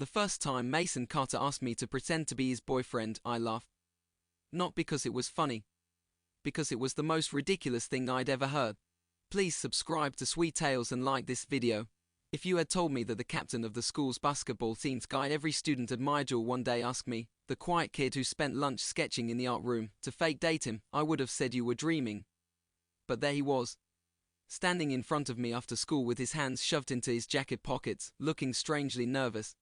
The first time Mason Carter asked me to pretend to be his boyfriend, I laughed. Not because it was funny. Because it was the most ridiculous thing I'd ever heard. Please subscribe to Sweet Tales and like this video. If you had told me that the captain of the school's basketball team's guy every student admired will one day ask me, the quiet kid who spent lunch sketching in the art room, to fake date him, I would have said you were dreaming. But there he was, standing in front of me after school with his hands shoved into his jacket pockets, looking strangely nervous.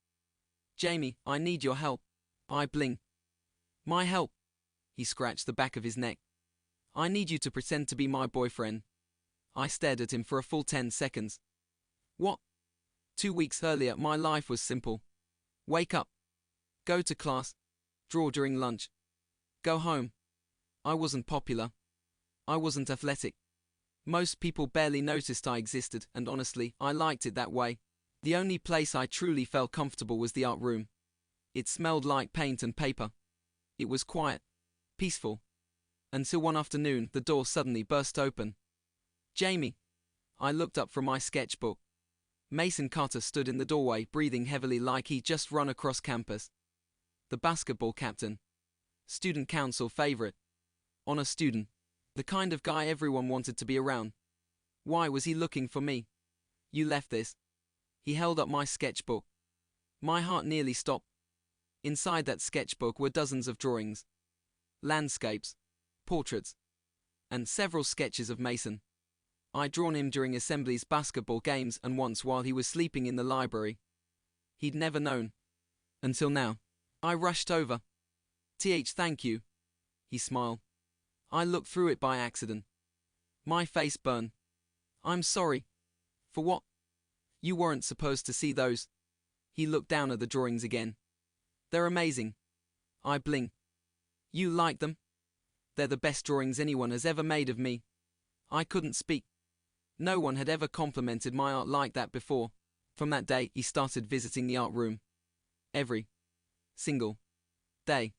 Jamie, I need your help. I blinked. My help? He scratched the back of his neck. I need you to pretend to be my boyfriend. I stared at him for a full 10 seconds. What? 2 weeks earlier, my life was simple. Wake up. Go to class. Draw during lunch. Go home. I wasn't popular. I wasn't athletic. Most people barely noticed I existed, and honestly, I liked it that way. The only place I truly felt comfortable was the art room. It smelled like paint and paper. It was quiet, peaceful. Until one afternoon, the door suddenly burst open. Jamie. I looked up from my sketchbook. Mason Carter stood in the doorway, breathing heavily like he'd just run across campus. The basketball captain. Student council favorite. Honor student. The kind of guy everyone wanted to be around. Why was he looking for me? You left this. He held up my sketchbook. My heart nearly stopped. Inside that sketchbook were dozens of drawings. Landscapes. Portraits. And several sketches of Mason. I'd drawn him during Assembly's basketball games and once while he was sleeping in the library. He'd never known. Until now. I rushed over. Thank you. He smiled. I looked through it by accident. My face burned. I'm sorry. For what? You weren't supposed to see those. He looked down at the drawings again. They're amazing. I blinked. You like them? They're the best drawings anyone has ever made of me. I couldn't speak. No one had ever complimented my art like that before. From that day, he started visiting the art room. Every single day.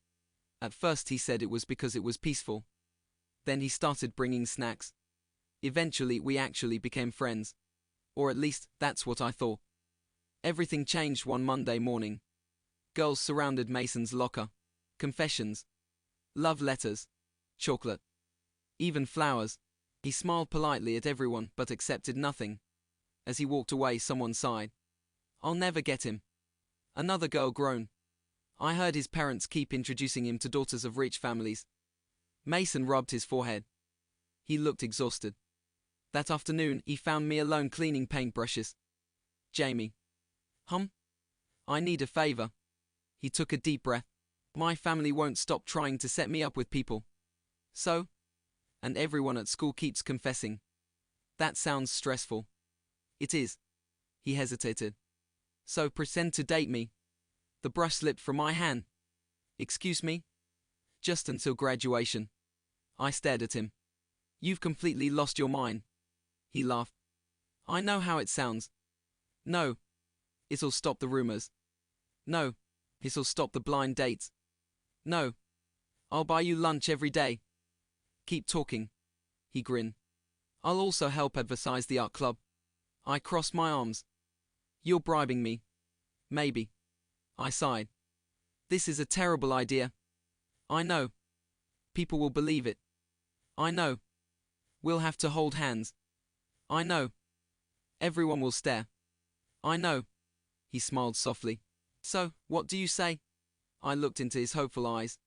At first he said it was because it was peaceful. Then he started bringing snacks. Eventually we actually became friends. Or at least, that's what I thought. Everything changed one Monday morning. Girls surrounded Mason's locker. Confessions. Love letters. Chocolate. Even flowers. He smiled politely at everyone but accepted nothing. As he walked away, someone sighed. I'll never get him. Another girl groaned. I heard his parents keep introducing him to daughters of rich families. Mason rubbed his forehead. He looked exhausted. That afternoon, he found me alone cleaning paintbrushes. Jamie. I need a favor. He took a deep breath. My family won't stop trying to set me up with people. So? And everyone at school keeps confessing. That sounds stressful. It is. He hesitated. So pretend to date me. The brush slipped from my hand. Excuse me? Just until graduation. I stared at him. You've completely lost your mind. He laughed. I know how it sounds. No. It'll stop the rumors. No. It'll stop the blind dates. No. I'll buy you lunch every day. Keep talking. He grinned. I'll also help advertise the art club. I crossed my arms. You're bribing me. Maybe. I sighed. This is a terrible idea. I know. People will believe it. I know. We'll have to hold hands. I know. Everyone will stare. I know. He smiled softly. So, what do you say? I looked into his hopeful eyes.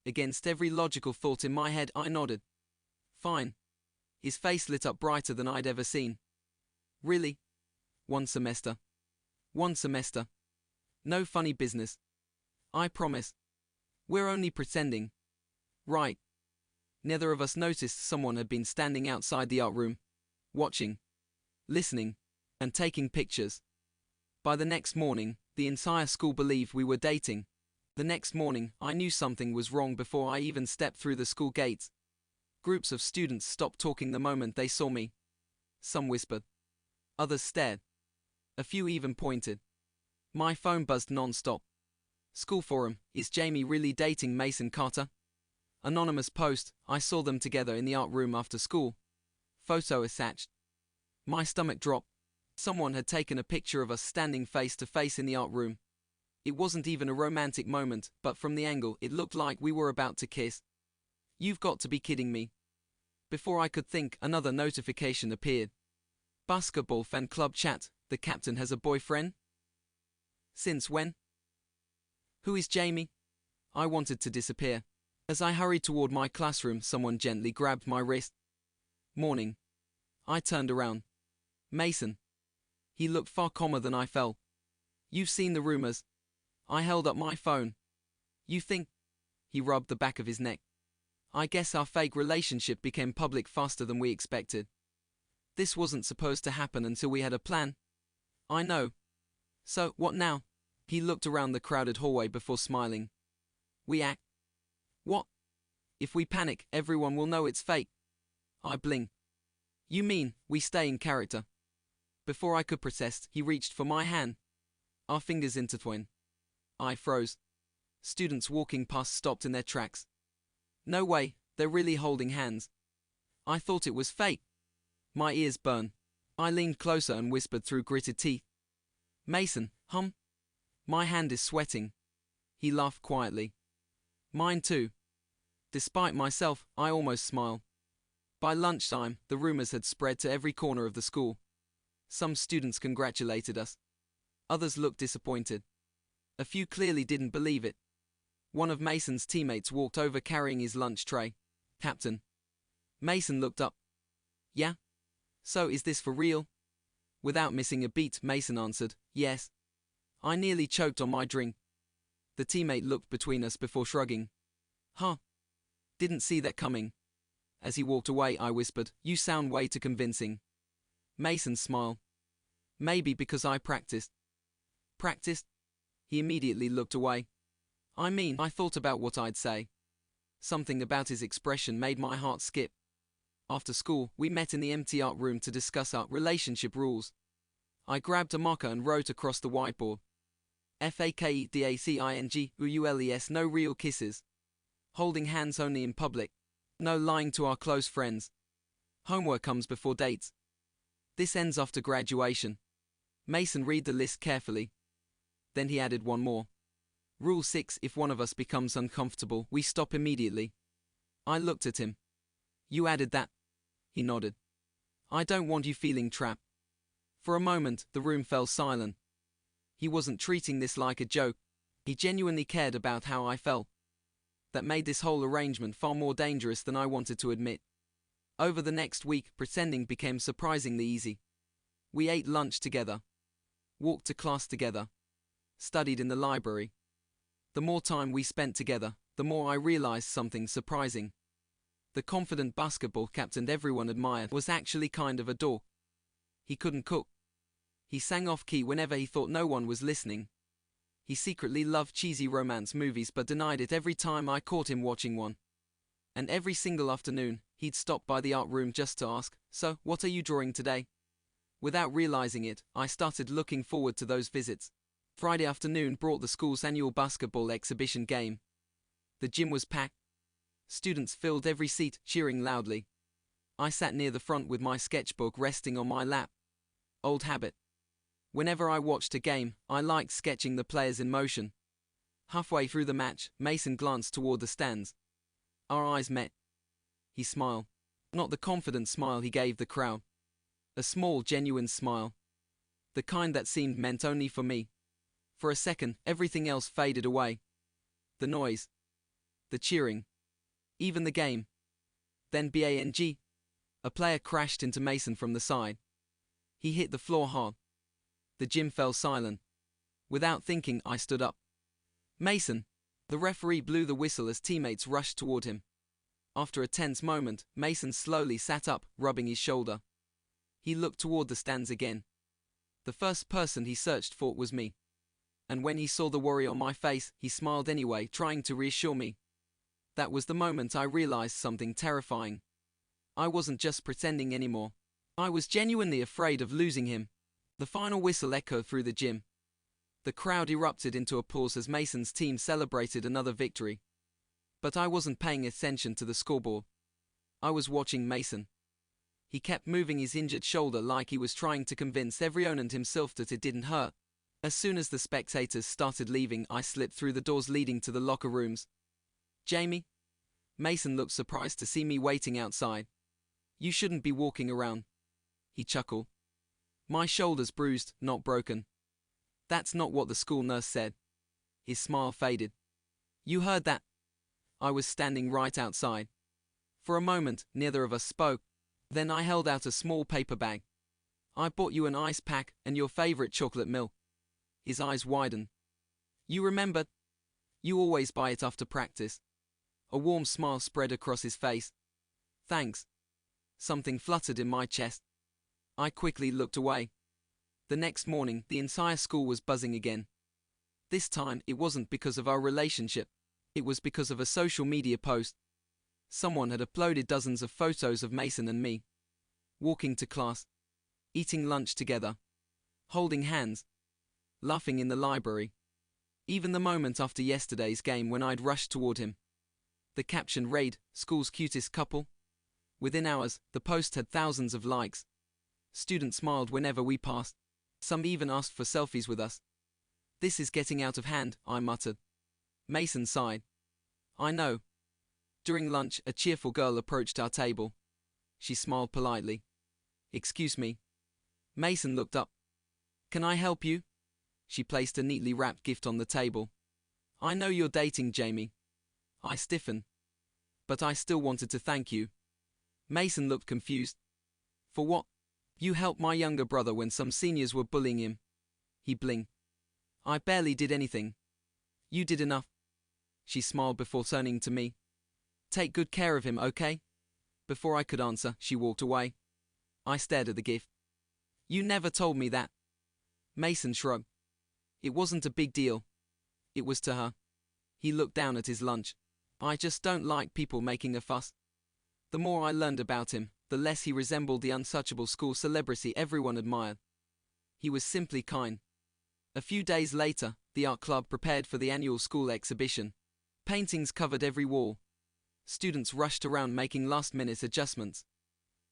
Against every logical thought in my head, I nodded. Fine. His face lit up brighter than I'd ever seen. Really? 1 semester. 1 semester. No funny business. I promise. We're only pretending. Right. Neither of us noticed someone had been standing outside the art room, watching, listening, and taking pictures. By the next morning, the entire school believed we were dating. The next morning, I knew something was wrong before I even stepped through the school gates. Groups of students stopped talking the moment they saw me. Some whispered. Others stared. A few even pointed. My phone buzzed non-stop. School forum, is Jamie really dating Mason Carter? Anonymous post, I saw them together in the art room after school. Photo attached. My stomach dropped. Someone had taken a picture of us standing face to face in the art room. It wasn't even a romantic moment, but from the angle, it looked like we were about to kiss. You've got to be kidding me. Before I could think, another notification appeared. Basketball fan club chat, the captain has a boyfriend? Since when? Who is Jamie? I wanted to disappear. As I hurried toward my classroom, someone gently grabbed my wrist. Morning. I turned around. Mason. He looked far calmer than I felt. You've seen the rumors. I held up my phone. You think? He rubbed the back of his neck. I guess our fake relationship became public faster than we expected. This wasn't supposed to happen until we had a plan. I know. So, what now? He looked around the crowded hallway before smiling. We act. What? If we panic, everyone will know it's fake. I blinked. You mean, we stay in character? Before I could protest, he reached for my hand. Our fingers intertwined. I froze. Students walking past stopped in their tracks. No way, they're really holding hands. I thought it was fake. My ears burned. I leaned closer and whispered through gritted teeth. Mason, my hand is sweating. He laughed quietly. Mine too. Despite myself, I almost smiled. By lunchtime, the rumors had spread to every corner of the school. Some students congratulated us. Others looked disappointed. A few clearly didn't believe it. One of Mason's teammates walked over carrying his lunch tray. Captain. Mason looked up. Yeah? So is this for real? Without missing a beat, Mason answered, yes. I nearly choked on my drink. The teammate looked between us before shrugging. Huh. Didn't see that coming. As he walked away, I whispered, you sound way too convincing. Mason smiled. Maybe because I practiced. Practiced? He immediately looked away. I mean, I thought about what I'd say. Something about his expression made my heart skip. After school, we met in the empty art room to discuss our relationship rules. I grabbed a marker and wrote across the whiteboard. FAKEDACING ULES, no real kisses. Holding hands only in public. No lying to our close friends. Homework comes before dates. This ends after graduation. Mason read the list carefully. Then he added one more. Rule 6, if one of us becomes uncomfortable, we stop immediately. I looked at him. You added that? He nodded. I don't want you feeling trapped. For a moment, the room fell silent. He wasn't treating this like a joke. He genuinely cared about how I felt. That made this whole arrangement far more dangerous than I wanted to admit. Over the next week, pretending became surprisingly easy. We ate lunch together. Walked to class together. Studied in the library. The more time we spent together, the more I realized something surprising. The confident basketball captain everyone admired was actually kind of a dork. He couldn't cook. He sang off-key whenever he thought no one was listening. He secretly loved cheesy romance movies but denied it every time I caught him watching one. And every single afternoon, he'd stop by the art room just to ask, so, what are you drawing today? Without realizing it, I started looking forward to those visits. Friday afternoon brought the school's annual basketball exhibition game. The gym was packed. Students filled every seat, cheering loudly. I sat near the front with my sketchbook resting on my lap. Old habit. Whenever I watched a game, I liked sketching the players in motion. Halfway through the match, Mason glanced toward the stands. Our eyes met. He smiled. Not the confident smile he gave the crowd. A small, genuine smile. The kind that seemed meant only for me. For a second, everything else faded away. The noise. The cheering. Even the game. Then bang. A player crashed into Mason from the side. He hit the floor hard. The gym fell silent. Without thinking, I stood up. Mason! The referee blew the whistle as teammates rushed toward him. After a tense moment, Mason slowly sat up, rubbing his shoulder. He looked toward the stands again. The first person he searched for was me. And when he saw the worry on my face, he smiled anyway, trying to reassure me. That was the moment I realized something terrifying. I wasn't just pretending anymore. I was genuinely afraid of losing him. The final whistle echoed through the gym. The crowd erupted into applause as Mason's team celebrated another victory. But I wasn't paying attention to the scoreboard. I was watching Mason. He kept moving his injured shoulder like he was trying to convince everyone and himself that it didn't hurt. As soon as the spectators started leaving, I slipped through the doors leading to the locker rooms. Jamie? Mason looked surprised to see me waiting outside. You shouldn't be walking around. He chuckled. My shoulder's bruised, not broken. That's not what the school nurse said. His smile faded. You heard that? I was standing right outside. For a moment, neither of us spoke. Then I held out a small paper bag. I bought you an ice pack and your favorite chocolate milk. His eyes widened. You remember? You always buy it after practice. A warm smile spread across his face. Thanks. Something fluttered in my chest. I quickly looked away. The next morning, the entire school was buzzing again. This time, it wasn't because of our relationship. It was because of a social media post. Someone had uploaded dozens of photos of Mason and me. Walking to class. Eating lunch together. Holding hands. Laughing in the library. Even the moment after yesterday's game when I'd rushed toward him. The caption read, "School's cutest couple." Within hours, the post had thousands of likes. Students smiled whenever we passed. Some even asked for selfies with us. This is getting out of hand, I muttered. Mason sighed. I know. During lunch, a cheerful girl approached our table. She smiled politely. Excuse me. Mason looked up. Can I help you? She placed a neatly wrapped gift on the table. I know you're dating Jamie. I stiffened. But I still wanted to thank you. Mason looked confused. For what? You helped my younger brother when some seniors were bullying him. He blinked. I barely did anything. You did enough. She smiled before turning to me. Take good care of him, okay? Before I could answer, she walked away. I stared at the gift. You never told me that. Mason shrugged. It wasn't a big deal. It was to her. He looked down at his lunch. I just don't like people making a fuss. The more I learned about him, the less he resembled the untouchable school celebrity everyone admired. He was simply kind. A few days later, the art club prepared for the annual school exhibition. Paintings covered every wall. Students rushed around making last-minute adjustments.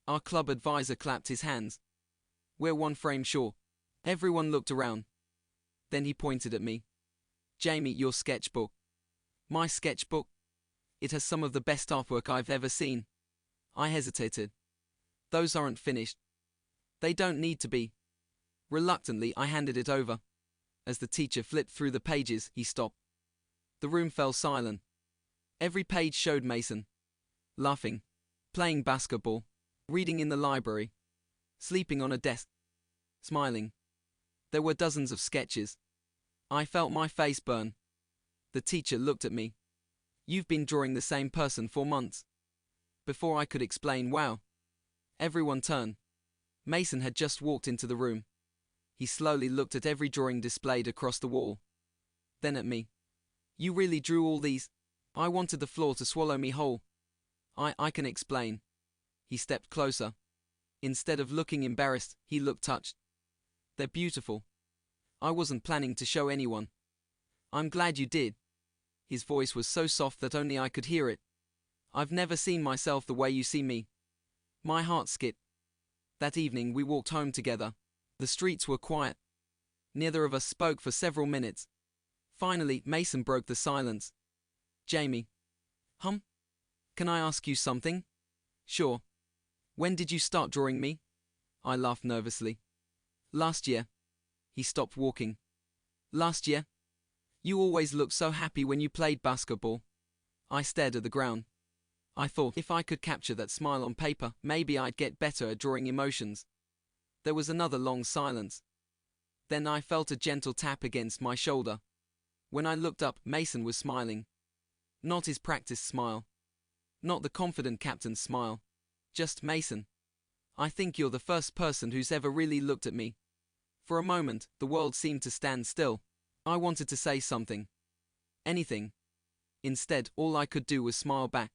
Our club advisor clapped his hands. We're one frame short. Everyone looked around. Then he pointed at me. Jamie, your sketchbook. My sketchbook? It has some of the best artwork I've ever seen. I hesitated. Those aren't finished. They don't need to be. Reluctantly, I handed it over. As the teacher flipped through the pages, he stopped. The room fell silent. Every page showed Mason. Laughing. Playing basketball. Reading in the library. Sleeping on a desk. Smiling. There were dozens of sketches. I felt my face burn. The teacher looked at me. You've been drawing the same person for months. Before I could explain, wow. Everyone turned. Mason had just walked into the room. He slowly looked at every drawing displayed across the wall. Then at me. You really drew all these? I wanted the floor to swallow me whole. I can explain. He stepped closer. Instead of looking embarrassed, he looked touched. They're beautiful. I wasn't planning to show anyone. I'm glad you did. His voice was so soft that only I could hear it. I've never seen myself the way you see me. My heart skipped. That evening we walked home together. The streets were quiet. Neither of us spoke for several minutes. Finally, Mason broke the silence. Jamie. Can I ask you something? Sure. When did you start drawing me? I laughed nervously. Last year. He stopped walking. Last year? You always looked so happy when you played basketball. I stared at the ground. I thought if I could capture that smile on paper, maybe I'd get better at drawing emotions. There was another long silence. Then I felt a gentle tap against my shoulder. When I looked up, Mason was smiling. Not his practiced smile. Not the confident captain's smile. Just Mason. I think you're the first person who's ever really looked at me. For a moment, the world seemed to stand still. I wanted to say something. Anything. Instead, all I could do was smile back.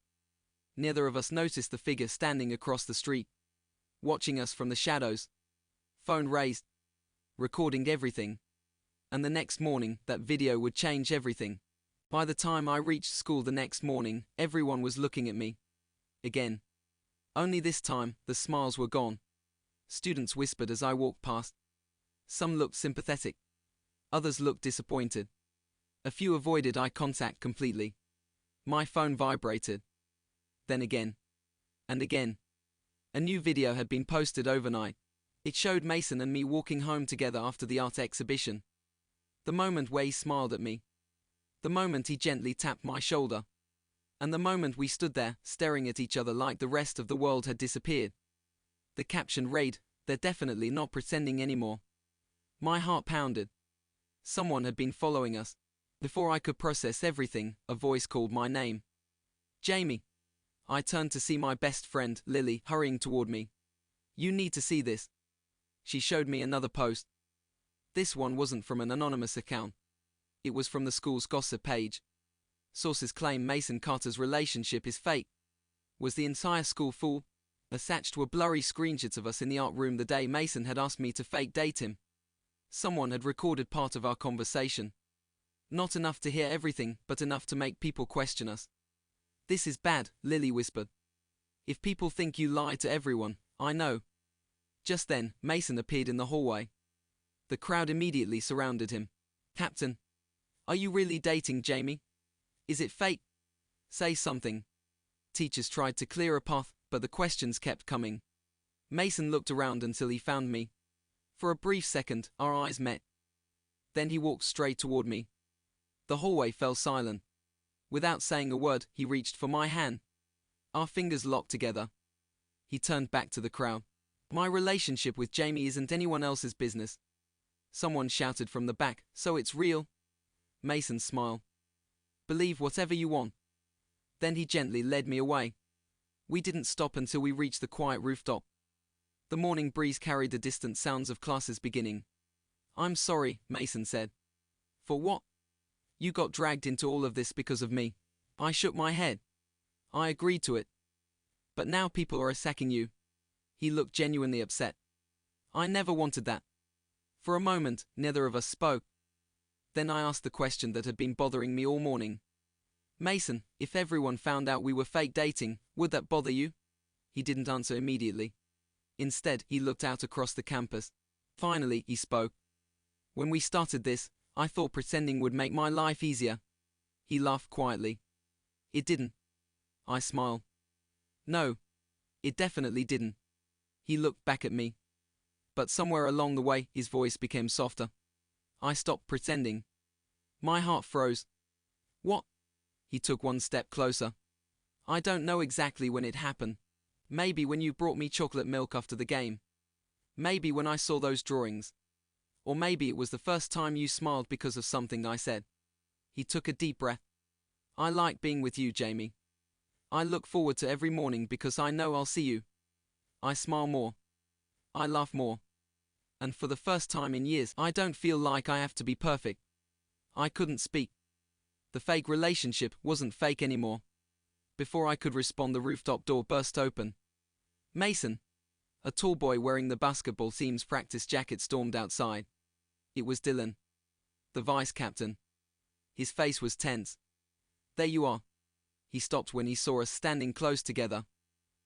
Neither of us noticed the figure standing across the street, watching us from the shadows. Phone raised. Recording everything. And the next morning, that video would change everything. By the time I reached school the next morning, everyone was looking at me. Again. Only this time, the smiles were gone. Students whispered as I walked past. Some looked sympathetic. Others looked disappointed. A few avoided eye contact completely. My phone vibrated. Then again. And again. A new video had been posted overnight. It showed Mason and me walking home together after the art exhibition. The moment where he smiled at me. The moment he gently tapped my shoulder. And the moment we stood there, staring at each other like the rest of the world had disappeared. The caption read, "They're definitely not pretending anymore." My heart pounded. Someone had been following us. Before I could process everything, a voice called my name. Jamie. I turned to see my best friend, Lily, hurrying toward me. "You need to see this." She showed me another post. This one wasn't from an anonymous account. It was from the school's gossip page. Sources claim Mason Carter's relationship is fake. Was the entire school fool? Attached were blurry screenshots of us in the art room the day Mason had asked me to fake date him. Someone had recorded part of our conversation. Not enough to hear everything, but enough to make people question us. "This is bad," Lily whispered. "If people think you lie to everyone, I know." Just then, Mason appeared in the hallway. The crowd immediately surrounded him. "Captain, are you really dating Jamie? Is it fake? Say something." Teachers tried to clear a path, but the questions kept coming. Mason looked around until he found me. For a brief second, our eyes met. Then he walked straight toward me. The hallway fell silent. Without saying a word, he reached for my hand. Our fingers locked together. He turned back to the crowd. "My relationship with Jamie isn't anyone else's business." Someone shouted from the back, "So it's real?" Mason smiled. "Believe whatever you want." Then he gently led me away. We didn't stop until we reached the quiet rooftop. The morning breeze carried the distant sounds of classes beginning. "I'm sorry," Mason said. "For what?" "You got dragged into all of this because of me." I shook my head. "I agreed to it. But now people are attacking you." He looked genuinely upset. "I never wanted that." For a moment, neither of us spoke. Then I asked the question that had been bothering me all morning. "Mason, if everyone found out we were fake dating, would that bother you?" He didn't answer immediately. Instead, he looked out across the campus. Finally, he spoke. "When we started this, I thought pretending would make my life easier." He laughed quietly. "It didn't." I smiled. "No, it definitely didn't." He looked back at me. But somewhere along the way, his voice became softer. "I stopped pretending." My heart froze. "What?" He took one step closer. "I don't know exactly when it happened. Maybe when you brought me chocolate milk after the game. Maybe when I saw those drawings. Or maybe it was the first time you smiled because of something I said." He took a deep breath. "I like being with you, Jamie. I look forward to every morning because I know I'll see you. I smile more. I laugh more. And for the first time in years, I don't feel like I have to be perfect." I couldn't speak. The fake relationship wasn't fake anymore. Before I could respond, the rooftop door burst open. Mason, a tall boy wearing the basketball team's practice jacket, stormed outside. It was Dylan, the vice captain. His face was tense. "There you are." He stopped when he saw us standing close together.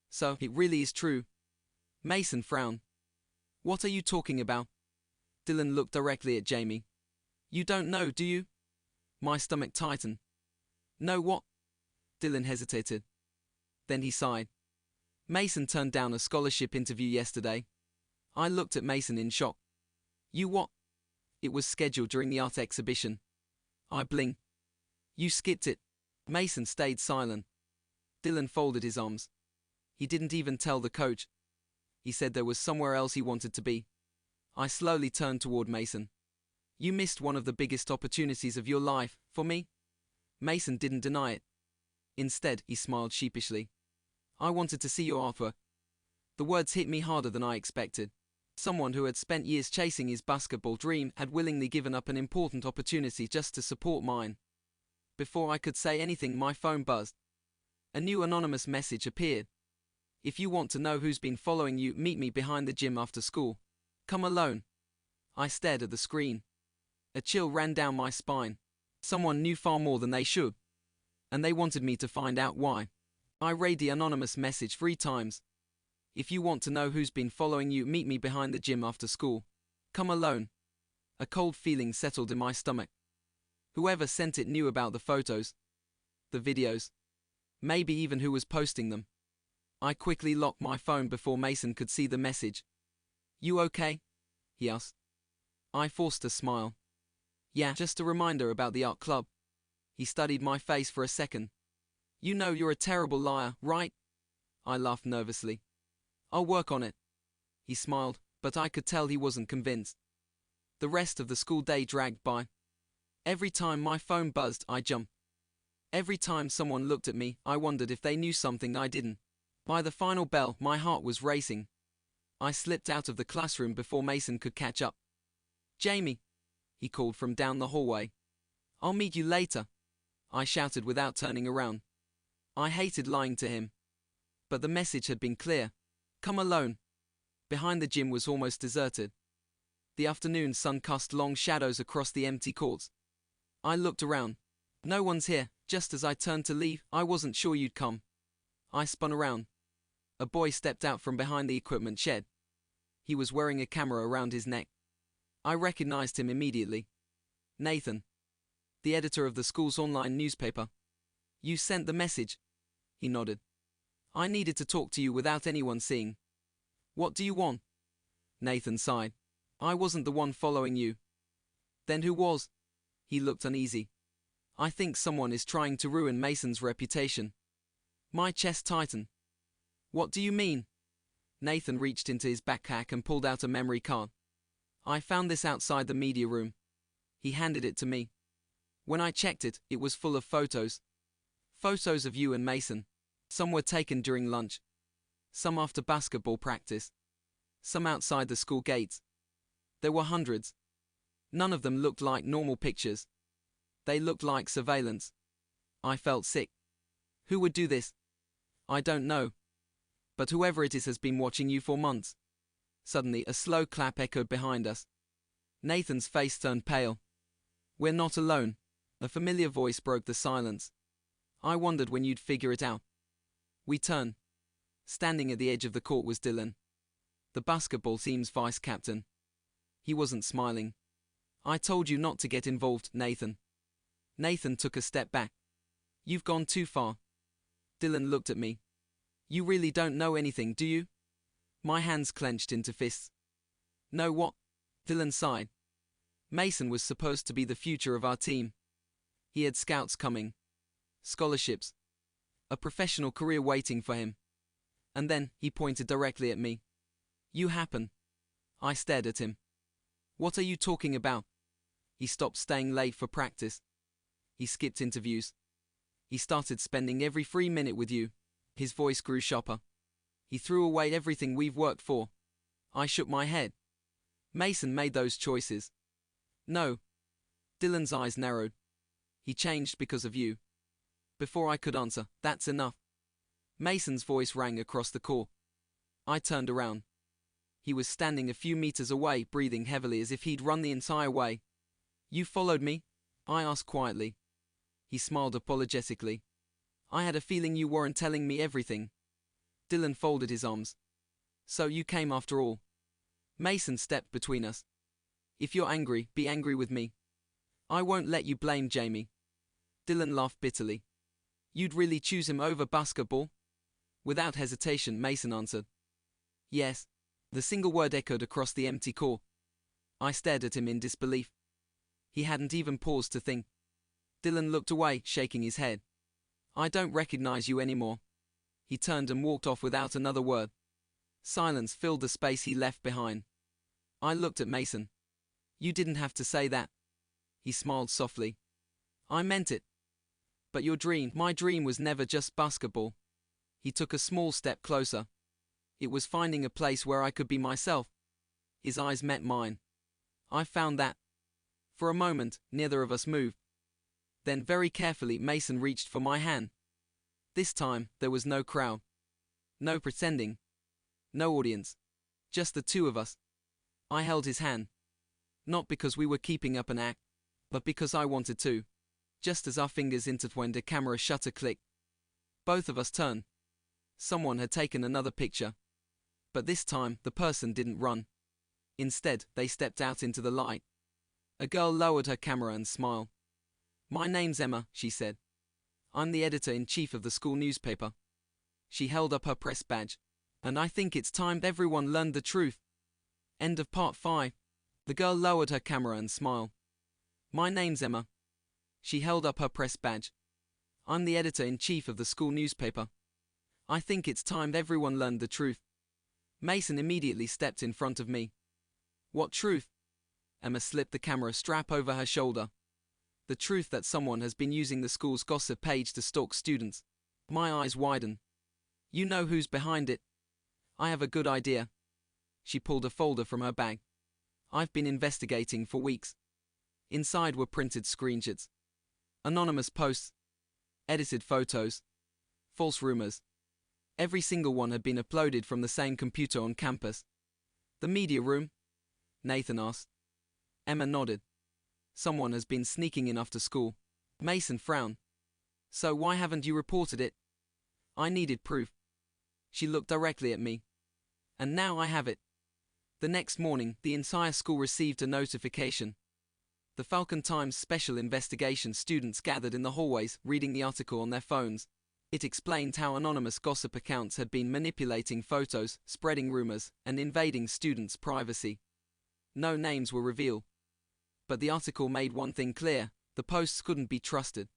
"So, it really is true?" Mason frowned. "What are you talking about?" Dylan looked directly at Jamie. "You don't know, do you?" My stomach tightened. "No, what?" Dylan hesitated. Then he sighed. "Mason turned down a scholarship interview yesterday." I looked at Mason in shock. "You what?" "It was scheduled during the art exhibition." I blinked. "You skipped it." Mason stayed silent. Dylan folded his arms. He didn't even tell the coach. He said there was somewhere else he wanted to be. I slowly turned toward Mason. "You missed one of the biggest opportunities of your life, for me." Mason didn't deny it. Instead, he smiled sheepishly. "I wanted to see your artwork." The words hit me harder than I expected. Someone who had spent years chasing his basketball dream had willingly given up an important opportunity just to support mine. Before I could say anything, my phone buzzed. A new anonymous message appeared. "If you want to know who's been following you, meet me behind the gym after school. Come alone." I stared at the screen. A chill ran down my spine. Someone knew far more than they should. And they wanted me to find out why. I read the anonymous message 3 times. "If you want to know who's been following you, meet me behind the gym after school. Come alone." A cold feeling settled in my stomach. Whoever sent it knew about the photos, the videos, maybe even who was posting them. I quickly locked my phone before Mason could see the message. "You okay?" he asked. I forced a smile. "Yeah, just a reminder about the art club." He studied my face for a second. "You know you're a terrible liar, right?" I laughed nervously. "I'll work on it." He smiled, but I could tell he wasn't convinced. The rest of the school day dragged by. Every time my phone buzzed, I jumped. Every time someone looked at me, I wondered if they knew something I didn't. By the final bell, my heart was racing. I slipped out of the classroom before Mason could catch up. "Jamie," he called from down the hallway. "I'll meet you later," I shouted without turning around. I hated lying to him. But the message had been clear. Come alone. Behind the gym was almost deserted. The afternoon sun cast long shadows across the empty courts. I looked around. No one's here. Just as I turned to leave, "I wasn't sure you'd come." I spun around. A boy stepped out from behind the equipment shed. He was wearing a camera around his neck. I recognized him immediately. Nathan, the editor of the school's online newspaper. "You sent the message?" He nodded. "I needed to talk to you without anyone seeing." "What do you want?" Nathan sighed. "I wasn't the one following you." "Then who was?" He looked uneasy. "I think someone is trying to ruin Mason's reputation." My chest tightened. "What do you mean?" Nathan reached into his backpack and pulled out a memory card. "I found this outside the media room." He handed it to me. When I checked it, it was full of photos. Photos of you and Mason. Some were taken during lunch. Some after basketball practice. Some outside the school gates. There were hundreds. None of them looked like normal pictures. They looked like surveillance. I felt sick. Who would do this? I don't know. But whoever it is has been watching you for months. Suddenly, a slow clap echoed behind us. Nathan's face turned pale. "We're not alone." A familiar voice broke the silence. "I wondered when you'd figure it out." We turned. Standing at the edge of the court was Dylan, the basketball team's vice captain. He wasn't smiling. "I told you not to get involved, Nathan." Nathan took a step back. "You've gone too far." Dylan looked at me. "You really don't know anything, do you?" My hands clenched into fists. "No, what?" Dylan sighed. "Mason was supposed to be the future of our team. He had scouts coming, scholarships, a professional career waiting for him. And then, he pointed directly at me. "You happen." I stared at him. "What are you talking about?" He stopped staying late for practice. He skipped interviews. He started spending every free minute with you. His voice grew sharper. He threw away everything we've worked for. I shook my head. "Mason made those choices." "No." Dylan's eyes narrowed. "He changed because of you." Before I could answer, "That's enough." Mason's voice rang across the court. I turned around. He was standing a few meters away, breathing heavily as if he'd run the entire way. "You followed me?" I asked quietly. He smiled apologetically. "I had a feeling you weren't telling me everything." Dylan folded his arms. "So you came after all." Mason stepped between us. "If you're angry, be angry with me. I won't let you blame Jamie." Dylan laughed bitterly. "You'd really choose him over basketball?" Without hesitation, Mason answered. "Yes." The single word echoed across the empty court. I stared at him in disbelief. He hadn't even paused to think. Dylan looked away, shaking his head. "I don't recognize you anymore." He turned and walked off without another word. Silence filled the space he left behind. I looked at Mason. "You didn't have to say that." He smiled softly. "I meant it." "But your dream, my dream, was never just basketball." He took a small step closer. "It was finding a place where I could be myself." His eyes met mine. "I found that." For a moment, neither of us moved. Then, very carefully, Mason reached for my hand. This time, there was no crowd. No pretending. No audience. Just the two of us. I held his hand. Not because we were keeping up an act, but because I wanted to. Just as our fingers intertwined, a camera shutter clicked. Both of us turned. Someone had taken another picture. But this time, the person didn't run. Instead, they stepped out into the light. A girl lowered her camera and smiled. "My name's Emma," she said. "I'm the editor-in-chief of the school newspaper." She held up her press badge. "And I think it's time everyone learned the truth." End of part 5. The girl lowered her camera and smiled. "My name's Emma." She held up her press badge. "I'm the editor-in-chief of the school newspaper. I think it's time everyone learned the truth." Mason immediately stepped in front of me. "What truth?" Emma slipped the camera strap over her shoulder. "The truth that someone has been using the school's gossip page to stalk students." My eyes widened. "You know who's behind it?" "I have a good idea." She pulled a folder from her bag. "I've been investigating for weeks." Inside were printed screenshots, anonymous posts, edited photos, false rumors. Every single one had been uploaded from the same computer on campus. "The media room?" Nathan asked. Emma nodded. "Someone has been sneaking in after school." Mason frowned. "So why haven't you reported it?" "I needed proof." She looked directly at me. "And now I have it." The next morning, the entire school received a notification. The Falcon Times special investigation students gathered in the hallways, reading the article on their phones. It explained how anonymous gossip accounts had been manipulating photos, spreading rumors, and invading students' privacy. No names were revealed. But the article made one thing clear: the posts couldn't be trusted.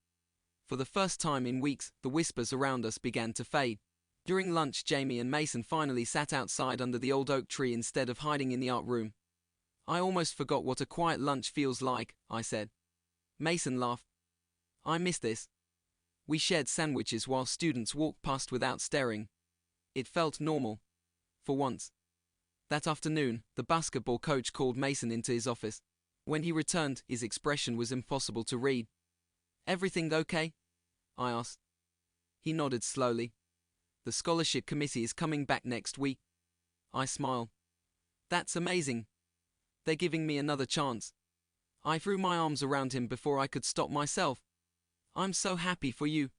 For the first time in weeks, the whispers around us began to fade. During lunch, Jamie and Mason finally sat outside under the old oak tree instead of hiding in the art room. "I almost forgot what a quiet lunch feels like," I said. Mason laughed. "I miss this." We shared sandwiches while students walked past without staring. It felt normal. For once. That afternoon, the basketball coach called Mason into his office. When he returned, his expression was impossible to read. "Everything okay?" I asked. He nodded slowly. "The scholarship committee is coming back next week." I smiled. "That's amazing. They're giving me another chance." I threw my arms around him before I could stop myself. "I'm so happy for you."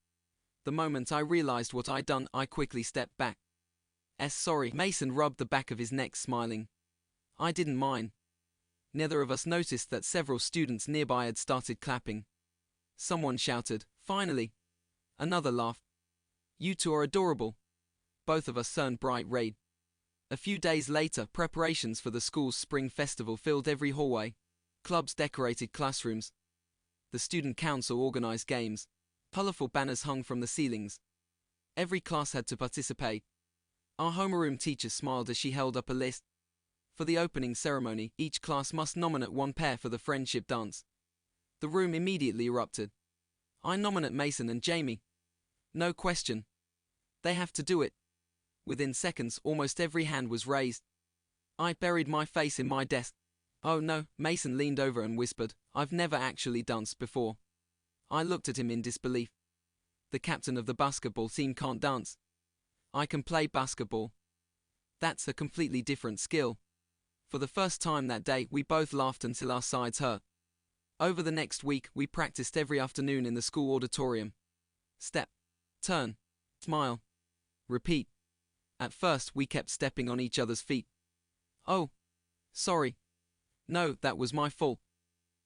The moment I realized what I'd done, I quickly stepped back. Sorry." Mason rubbed the back of his neck, smiling. I didn't mind. Neither of us noticed that several students nearby had started clapping. Someone shouted, "Finally!" Another laughed. "You two are adorable." Both of us turned bright red. A few days later, preparations for the school's spring festival filled every hallway. Clubs decorated classrooms. The student council organized games. Colorful banners hung from the ceilings. Every class had to participate. Our homeroom teacher smiled as she held up a list. For the opening ceremony, each class must nominate one pair for the friendship dance. The room immediately erupted. "I nominate Mason and Jamie." "No question. They have to do it." Within seconds, almost every hand was raised. I buried my face in my desk. "Oh no," Mason leaned over and whispered, "I've never actually danced before." I looked at him in disbelief. "The captain of the basketball team can't dance." "I can play basketball." "That's a completely different skill." For the first time that day, we both laughed until our sides hurt. Over the next week, we practiced every afternoon in the school auditorium. Step, turn, smile, repeat. At first, we kept stepping on each other's feet. "Oh, sorry. No, that was my fault."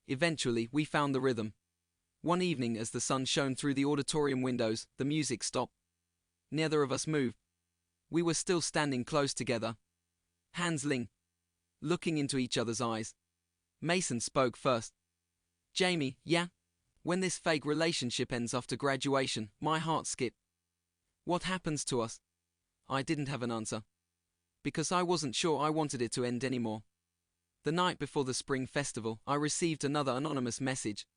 Eventually, we found the rhythm. One evening, as the sun shone through the auditorium windows, the music stopped. Neither of us moved. We were still standing close together, hands linked, looking into each other's eyes. Mason spoke first. "Jamie, yeah? When this fake relationship ends after graduation, my heart skipped. What happens to us?" I didn't have an answer. Because I wasn't sure I wanted it to end anymore. The night before the spring festival, I received another anonymous message.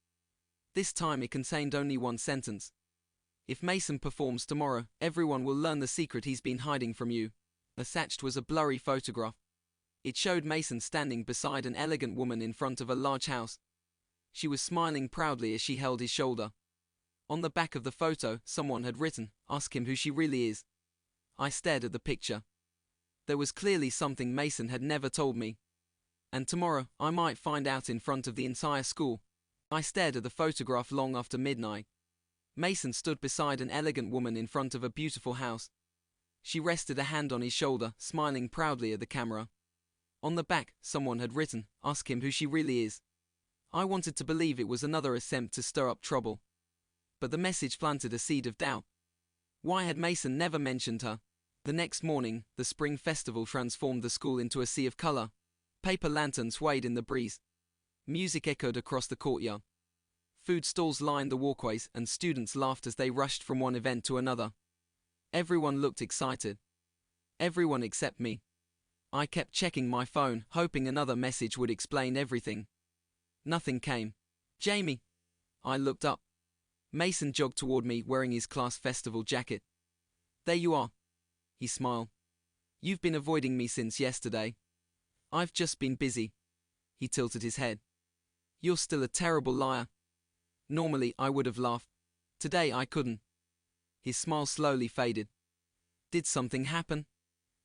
This time it contained only one sentence. "If Mason performs tomorrow, everyone will learn the secret he's been hiding from you." Attached was a blurry photograph. It showed Mason standing beside an elegant woman in front of a large house. She was smiling proudly as she held his shoulder. On the back of the photo, someone had written, "Ask him who she really is." I stared at the picture. There was clearly something Mason had never told me. And tomorrow, I might find out in front of the entire school. I stared at the photograph long after midnight. Mason stood beside an elegant woman in front of a beautiful house. She rested a hand on his shoulder, smiling proudly at the camera. On the back, someone had written, "Ask him who she really is." I wanted to believe it was another attempt to stir up trouble. But the message planted a seed of doubt. Why had Mason never mentioned her? The next morning, the spring festival transformed the school into a sea of color. Paper lanterns swayed in the breeze. Music echoed across the courtyard. Food stalls lined the walkways, and students laughed as they rushed from one event to another. Everyone looked excited. Everyone except me. I kept checking my phone, hoping another message would explain everything. Nothing came. Jamie. I looked up. Mason jogged toward me wearing his class festival jacket. There you are. He smiled. You've been avoiding me since yesterday. I've just been busy. He tilted his head. You're still a terrible liar. Normally I would have laughed. Today I couldn't. His smile slowly faded. Did something happen?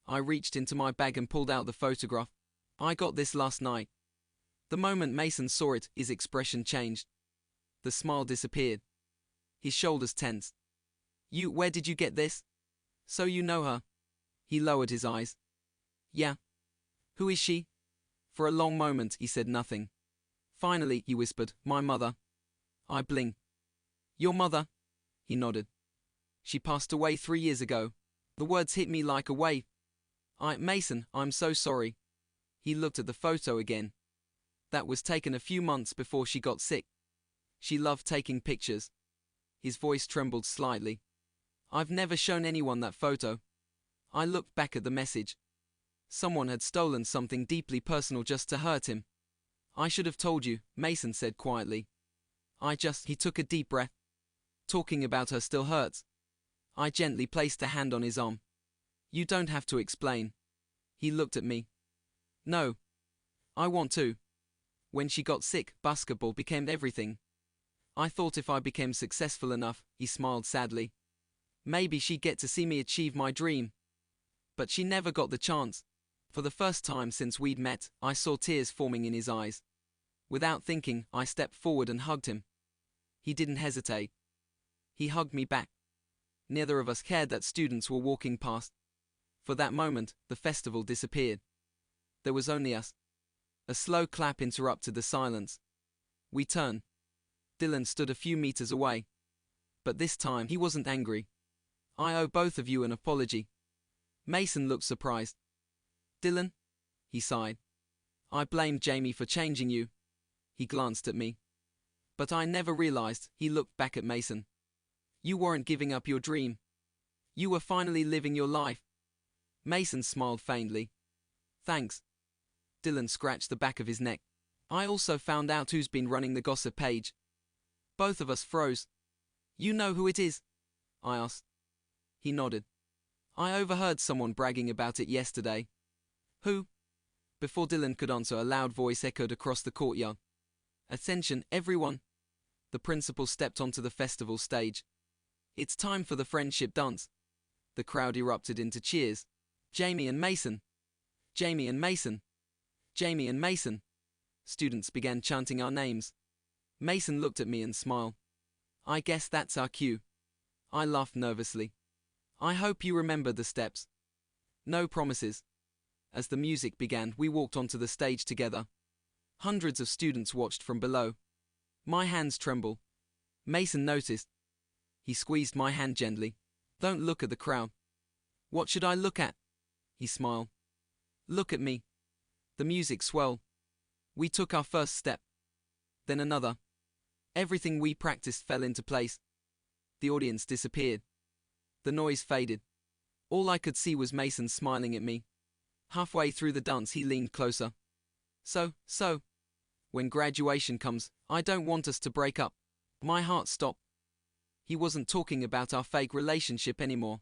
I reached into my bag and pulled out the photograph. I got this last night. The moment Mason saw it, his expression changed. The smile disappeared. His shoulders tensed. Where did you get this? So you know her? He lowered his eyes. Yeah. Who is she? For a long moment he said nothing. Finally he whispered, my mother. I blinked. Your mother? He nodded. She passed away 3 years ago. The words hit me like a wave. Mason, I'm so sorry. He looked at the photo again. That was taken a few months before she got sick. She loved taking pictures. His voice trembled slightly. I've never shown anyone that photo. I looked back at the message. Someone had stolen something deeply personal just to hurt him. I should have told you, Mason said quietly. He took a deep breath. Talking about her still hurts. I gently placed a hand on his arm. You don't have to explain. He looked at me. No. I want to. When she got sick, basketball became everything. I thought if I became successful enough, he smiled sadly. Maybe she'd get to see me achieve my dream. But she never got the chance. For the first time since we'd met, I saw tears forming in his eyes. Without thinking, I stepped forward and hugged him. He didn't hesitate. He hugged me back. Neither of us cared that students were walking past. For that moment, the festival disappeared. There was only us. A slow clap interrupted the silence. We turned. Dylan stood a few meters away. But this time he wasn't angry. I owe both of you an apology. Mason looked surprised. Dylan? He sighed. I blamed Jamie for changing you. He glanced at me. But I never realized, he looked back at Mason. You weren't giving up your dream. You were finally living your life. Mason smiled faintly. Thanks. Dylan scratched the back of his neck. I also found out who's been running the gossip page. Both of us froze. You know who it is? I asked. He nodded. I overheard someone bragging about it yesterday. Who? Before Dylan could answer, a loud voice echoed across the courtyard. Attention, everyone. The principal stepped onto the festival stage. It's time for the friendship dance. The crowd erupted into cheers. Jamie and Mason. Jamie and Mason. Jamie and Mason. Students began chanting our names. Mason looked at me and smiled. I guess that's our cue. I laughed nervously. I hope you remember the steps. No promises. As the music began, we walked onto the stage together. Hundreds of students watched from below. My hands trembled. Mason noticed. He squeezed my hand gently. Don't look at the crowd. What should I look at? He smiled. Look at me. The music swelled. We took our first step. Then another. Everything we practiced fell into place. The audience disappeared. The noise faded. All I could see was Mason smiling at me. Halfway through the dance he leaned closer. So, when graduation comes, I don't want us to break up. My heart stopped. He wasn't talking about our fake relationship anymore.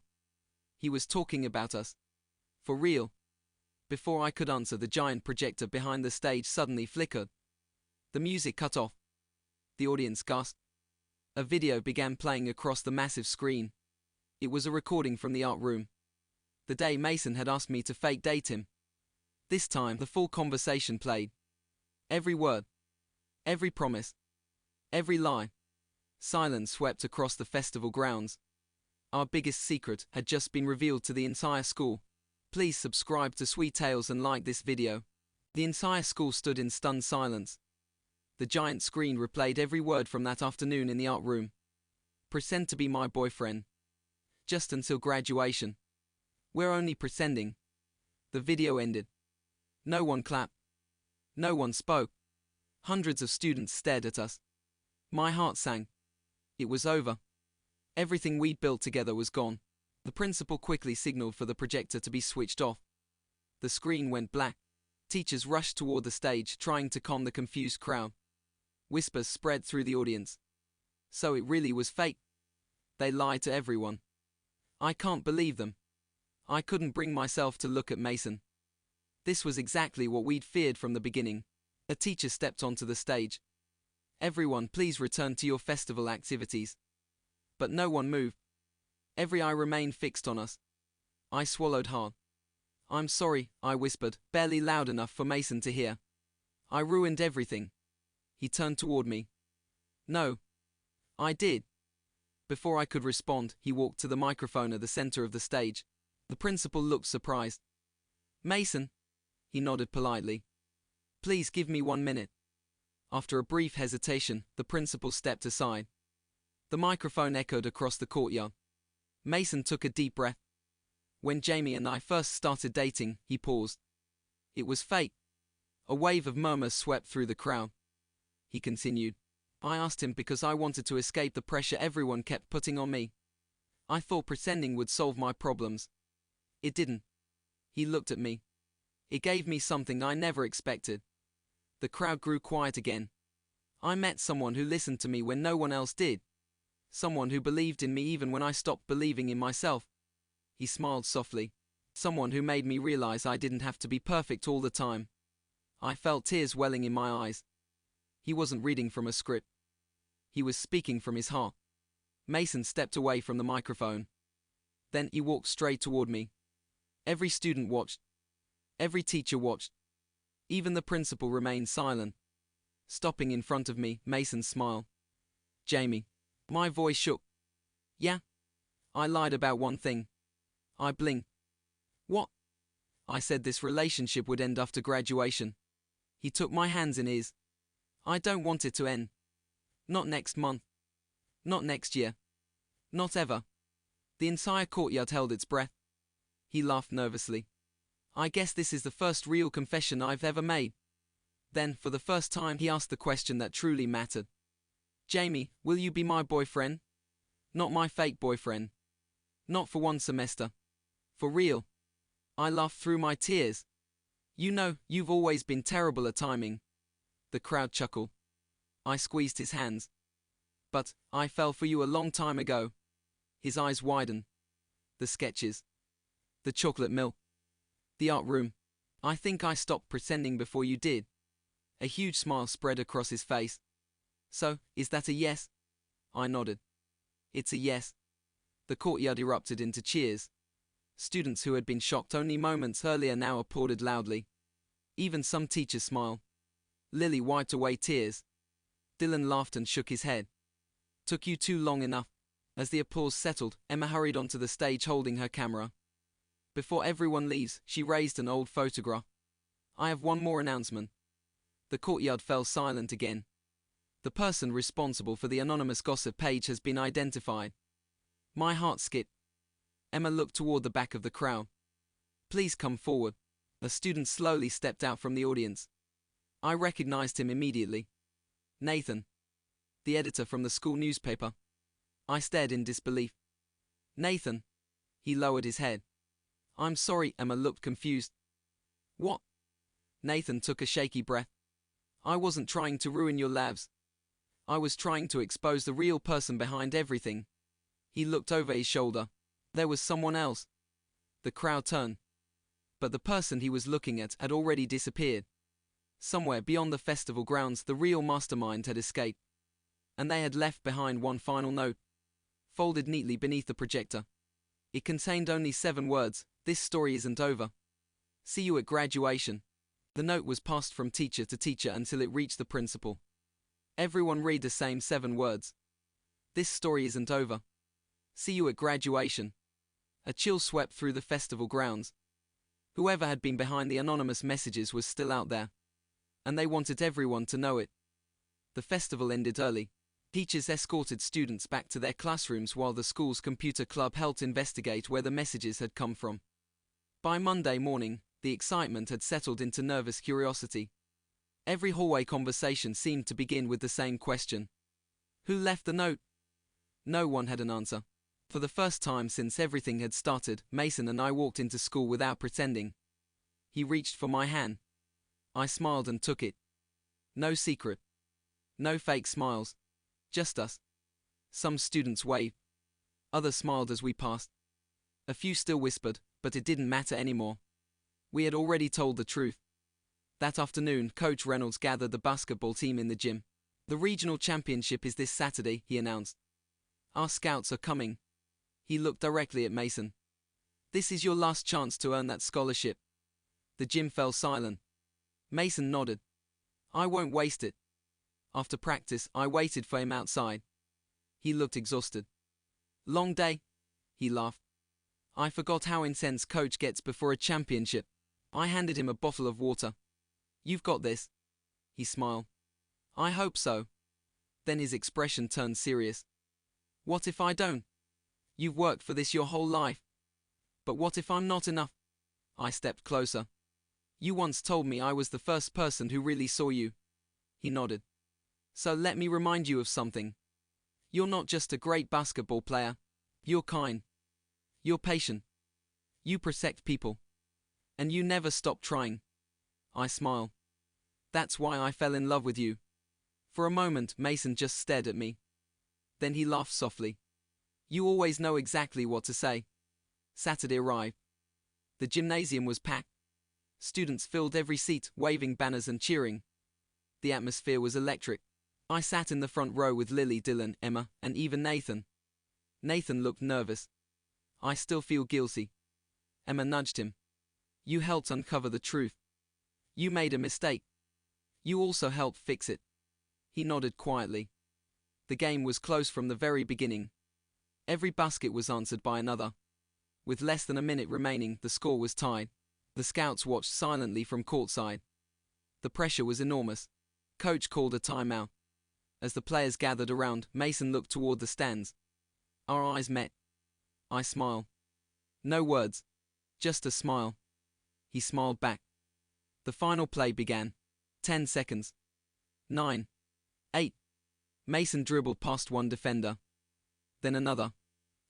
He was talking about us. For real. Before I could answer, the giant projector behind the stage suddenly flickered. The music cut off. The audience gasped. A video began playing across the massive screen. It was a recording from the art room. The day Mason had asked me to fake date him. This time, the full conversation played. Every word. Every promise. Every lie. Silence swept across the festival grounds. Our biggest secret had just been revealed to the entire school. Please subscribe to Sweet Tales and like this video. The entire school stood in stunned silence. The giant screen replayed every word from that afternoon in the art room. Pretend to be my boyfriend. Just until graduation. We're only pretending. The video ended. No one clapped. No one spoke. Hundreds of students stared at us. My heart sank. It was over. Everything we'd built together was gone. The principal quickly signaled for the projector to be switched off. The screen went black. Teachers rushed toward the stage, trying to calm the confused crowd. Whispers spread through the audience. So it really was fake. They lied to everyone. I can't believe them. I couldn't bring myself to look at Mason. This was exactly what we'd feared from the beginning. A teacher stepped onto the stage. Everyone, please return to your festival activities. But no one moved. Every eye remained fixed on us. I swallowed hard. I'm sorry, I whispered, barely loud enough for Mason to hear. I ruined everything. He turned toward me. No. I did. Before I could respond, he walked to the microphone at the center of the stage. The principal looked surprised. Mason? He nodded politely. Please give me 1 minute. After a brief hesitation, the principal stepped aside. The microphone echoed across the courtyard. Mason took a deep breath. When Jamie and I first started dating, he paused. It was fate. A wave of murmurs swept through the crowd. He continued. I asked him because I wanted to escape the pressure everyone kept putting on me. I thought pretending would solve my problems. It didn't. He looked at me. It gave me something I never expected. The crowd grew quiet again. I met someone who listened to me when no one else did. Someone who believed in me even when I stopped believing in myself. He smiled softly. Someone who made me realize I didn't have to be perfect all the time. I felt tears welling in my eyes. He wasn't reading from a script. He was speaking from his heart. Mason stepped away from the microphone. Then he walked straight toward me. Every student watched. Every teacher watched. Even the principal remained silent. Stopping in front of me, Mason smiled. Jamie. My voice shook. Yeah? I lied about one thing. I blinked. What? I said this relationship would end after graduation. He took my hands in his. I don't want it to end. Not next month. Not next year. Not ever. The entire courtyard held its breath. He laughed nervously. I guess this is the first real confession I've ever made. Then, for the first time, he asked the question that truly mattered. Jamie, will you be my boyfriend? Not my fake boyfriend. Not for 1 semester. For real. I laughed through my tears. You know, you've always been terrible at timing. The crowd chuckled. I squeezed his hands. But, I fell for you a long time ago. His eyes widened. The sketches. The chocolate milk. The art room. I think I stopped pretending before you did. A huge smile spread across his face. So, is that a yes? I nodded. It's a yes. The courtyard erupted into cheers. Students who had been shocked only moments earlier now applauded loudly. Even some teachers smiled. Lily wiped away tears. Dylan laughed and shook his head. Took you too long enough. As the applause settled, Emma hurried onto the stage holding her camera. Before everyone leaves, she raised an old photograph. I have one more announcement. The courtyard fell silent again. The person responsible for the anonymous gossip page has been identified. My heart skipped. Emma looked toward the back of the crowd. Please come forward. A student slowly stepped out from the audience. I recognized him immediately. Nathan. The editor from the school newspaper. I stared in disbelief. Nathan. He lowered his head. I'm sorry, Emma looked confused. What? Nathan took a shaky breath. I wasn't trying to ruin your labs. I was trying to expose the real person behind everything. He looked over his shoulder. There was someone else. The crowd turned. But the person he was looking at had already disappeared. Somewhere beyond the festival grounds, the real mastermind had escaped. And they had left behind one final note, folded neatly beneath the projector. It contained only 7 words, this story isn't over. See you at graduation. The note was passed from teacher to teacher until it reached the principal. Everyone read the same 7 words. This story isn't over. See you at graduation. A chill swept through the festival grounds. Whoever had been behind the anonymous messages was still out there. And they wanted everyone to know it. The festival ended early. Teachers escorted students back to their classrooms while the school's computer club helped investigate where the messages had come from. By Monday morning, the excitement had settled into nervous curiosity. Every hallway conversation seemed to begin with the same question. Who left the note? No one had an answer. For the first time since everything had started, Mason and I walked into school without pretending. He reached for my hand. I smiled and took it. No secret. No fake smiles. Just us. Some students waved. Others smiled as we passed. A few still whispered, but it didn't matter anymore. We had already told the truth. That afternoon, Coach Reynolds gathered the basketball team in the gym. The regional championship is this Saturday, he announced. Our scouts are coming. He looked directly at Mason. This is your last chance to earn that scholarship. The gym fell silent. Mason nodded. I won't waste it. After practice, I waited for him outside. He looked exhausted. Long day? He laughed. I forgot how intense Coach gets before a championship. I handed him a bottle of water. You've got this. He smiled. I hope so. Then his expression turned serious. What if I don't? You've worked for this your whole life. But what if I'm not enough? I stepped closer. You once told me I was the first person who really saw you. He nodded. So let me remind you of something. You're not just a great basketball player. You're kind. You're patient. You protect people. And you never stop trying. I smiled. That's why I fell in love with you. For a moment, Mason just stared at me. Then he laughed softly. You always know exactly what to say. Saturday arrived. The gymnasium was packed. Students filled every seat, waving banners and cheering. The atmosphere was electric. I sat in the front row with Lily, Dylan, Emma, and even Nathan. Nathan looked nervous. I still feel guilty. Emma nudged him. You helped uncover the truth. You made a mistake. You also helped fix it. He nodded quietly. The game was close from the very beginning. Every basket was answered by another. With less than a minute remaining, the score was tied. The scouts watched silently from courtside. The pressure was enormous. Coach called a timeout. As the players gathered around, Mason looked toward the stands. Our eyes met. I smiled. No words. Just a smile. He smiled back. The final play began. 10 seconds. 9. 8. Mason dribbled past one defender. Then another.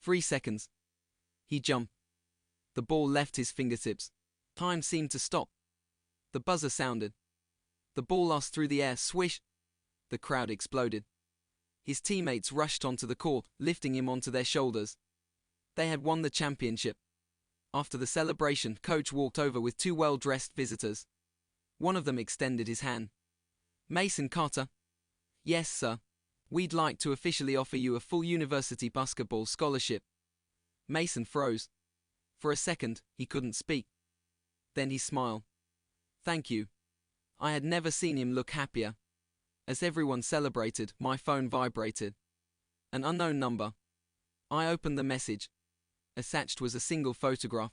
3 seconds. He jumped. The ball left his fingertips. Time seemed to stop. The buzzer sounded. The ball lost through the air, swish. The crowd exploded. His teammates rushed onto the court, lifting him onto their shoulders. They had won the championship. After the celebration, Coach walked over with two well-dressed visitors. One of them extended his hand. Mason Carter. Yes, sir. We'd like to officially offer you a full university basketball scholarship. Mason froze. For a second, he couldn't speak. Then he smiled. Thank you. I had never seen him look happier. As everyone celebrated, my phone vibrated. An unknown number. I opened the message. Attached was a single photograph.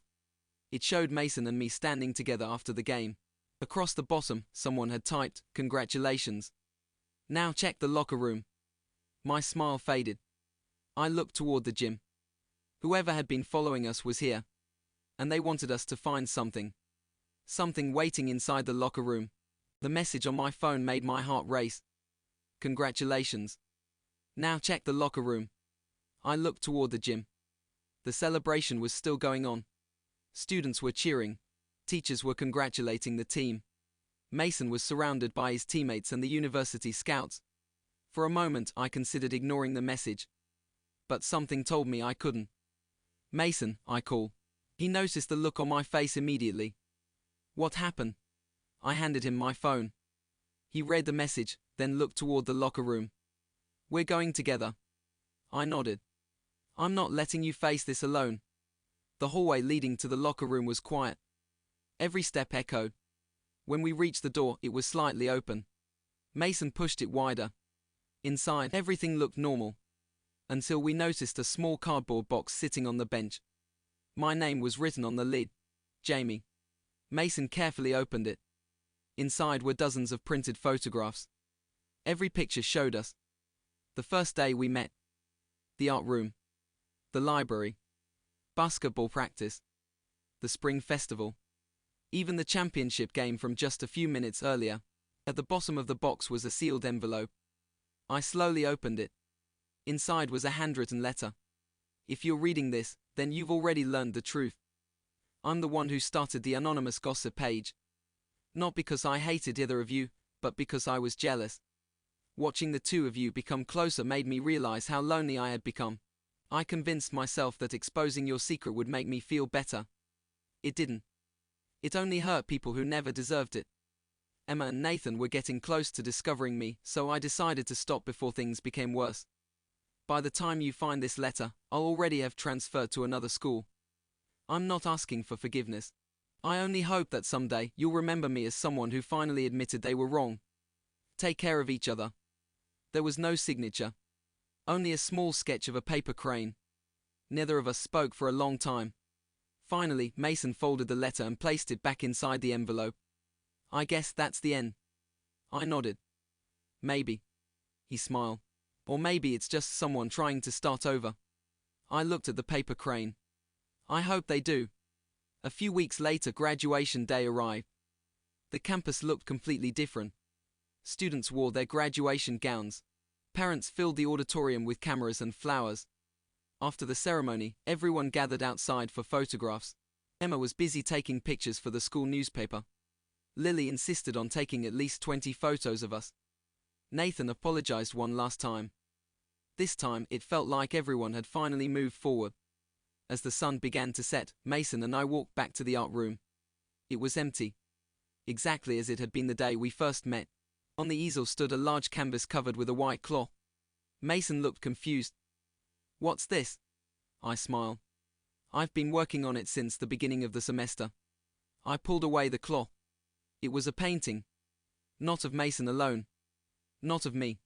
It showed Mason and me standing together after the game. Across the bottom, someone had typed, "Congratulations. Now check the locker room." My smile faded. I looked toward the gym. Whoever had been following us was here. And they wanted us to find something. Something waiting inside the locker room. The message on my phone made my heart race. Congratulations. Now check the locker room. I looked toward the gym. The celebration was still going on. Students were cheering. Teachers were congratulating the team. Mason was surrounded by his teammates and the university scouts. For a moment, I considered ignoring the message. But something told me I couldn't. Mason, I called. He noticed the look on my face immediately. What happened? I handed him my phone. He read the message, then looked toward the locker room. We're going together. I nodded. I'm not letting you face this alone. The hallway leading to the locker room was quiet. Every step echoed. When we reached the door, it was slightly open. Mason pushed it wider. Inside, everything looked normal. Until we noticed a small cardboard box sitting on the bench. My name was written on the lid. Jamie. Mason carefully opened it. Inside were dozens of printed photographs. Every picture showed us. The first day we met. The art room. The library. Basketball practice. The spring festival. Even the championship game from just a few minutes earlier. At the bottom of the box was a sealed envelope. I slowly opened it. Inside was a handwritten letter. If you're reading this, then you've already learned the truth. I'm the one who started the anonymous gossip page. Not because I hated either of you, but because I was jealous. Watching the two of you become closer made me realize how lonely I had become. I convinced myself that exposing your secret would make me feel better. It didn't. It only hurt people who never deserved it. Emma and Nathan were getting close to discovering me, so I decided to stop before things became worse. By the time you find this letter, I'll already have transferred to another school. I'm not asking for forgiveness. I only hope that someday you'll remember me as someone who finally admitted they were wrong. Take care of each other. There was no signature. Only a small sketch of a paper crane. Neither of us spoke for a long time. Finally, Mason folded the letter and placed it back inside the envelope. I guess that's the end. I nodded. Maybe. He smiled. Or maybe it's just someone trying to start over. I looked at the paper crane. I hope they do. A few weeks later, graduation day arrived. The campus looked completely different. Students wore their graduation gowns. Parents filled the auditorium with cameras and flowers. After the ceremony, everyone gathered outside for photographs. Emma was busy taking pictures for the school newspaper. Lily insisted on taking at least 20 photos of us. Nathan apologized one last time. This time, it felt like everyone had finally moved forward. As the sun began to set, Mason and I walked back to the art room. It was empty. Exactly as it had been the day we first met. On the easel stood a large canvas covered with a white cloth. Mason looked confused. What's this? I smiled. I've been working on it since the beginning of the semester. I pulled away the cloth. It was a painting. Not of Mason alone. Not of me.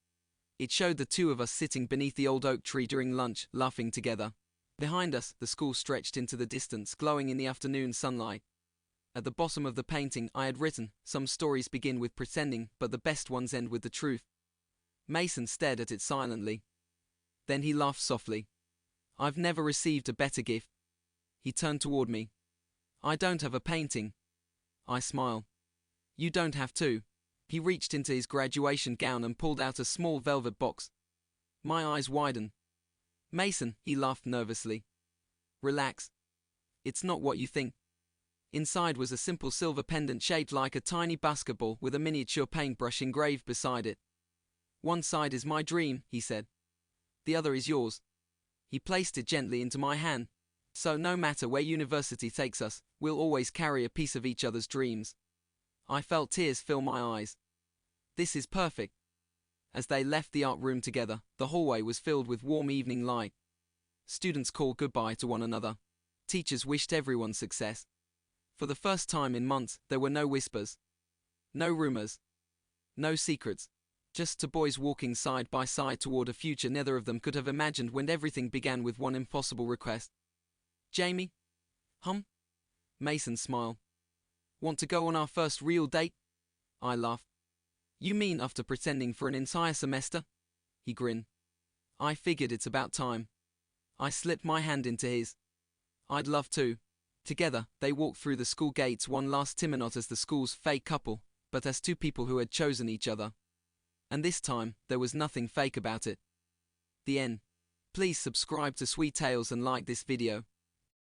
It showed the two of us sitting beneath the old oak tree during lunch, laughing together. Behind us, the school stretched into the distance, glowing in the afternoon sunlight. At the bottom of the painting, I had written, "Some stories begin with pretending, but the best ones end with the truth." Mason stared at it silently. Then he laughed softly. I've never received a better gift. He turned toward me. I don't have a painting. I smiled. You don't have to. He reached into his graduation gown and pulled out a small velvet box. My eyes widened. Mason, he laughed nervously. Relax. It's not what you think. Inside was a simple silver pendant shaped like a tiny basketball with a miniature paintbrush engraved beside it. One side is my dream, he said. The other is yours. He placed it gently into my hand. So no matter where university takes us, we'll always carry a piece of each other's dreams. I felt tears fill my eyes. This is perfect. As they left the art room together, the hallway was filled with warm evening light. Students called goodbye to one another. Teachers wished everyone success. For the first time in months, there were no whispers. No rumors. No secrets. Just two boys walking side by side toward a future neither of them could have imagined when everything began with one impossible request. Jamie? Mason smiled. Want to go on our first real date? I laughed. You mean after pretending for an entire semester? He grinned. I figured it's about time. I slipped my hand into his. I'd love to. Together, they walked through the school gates one last time not as the school's fake couple, but as two people who had chosen each other. And this time, there was nothing fake about it. The end. Please subscribe to Sweet Tales and like this video.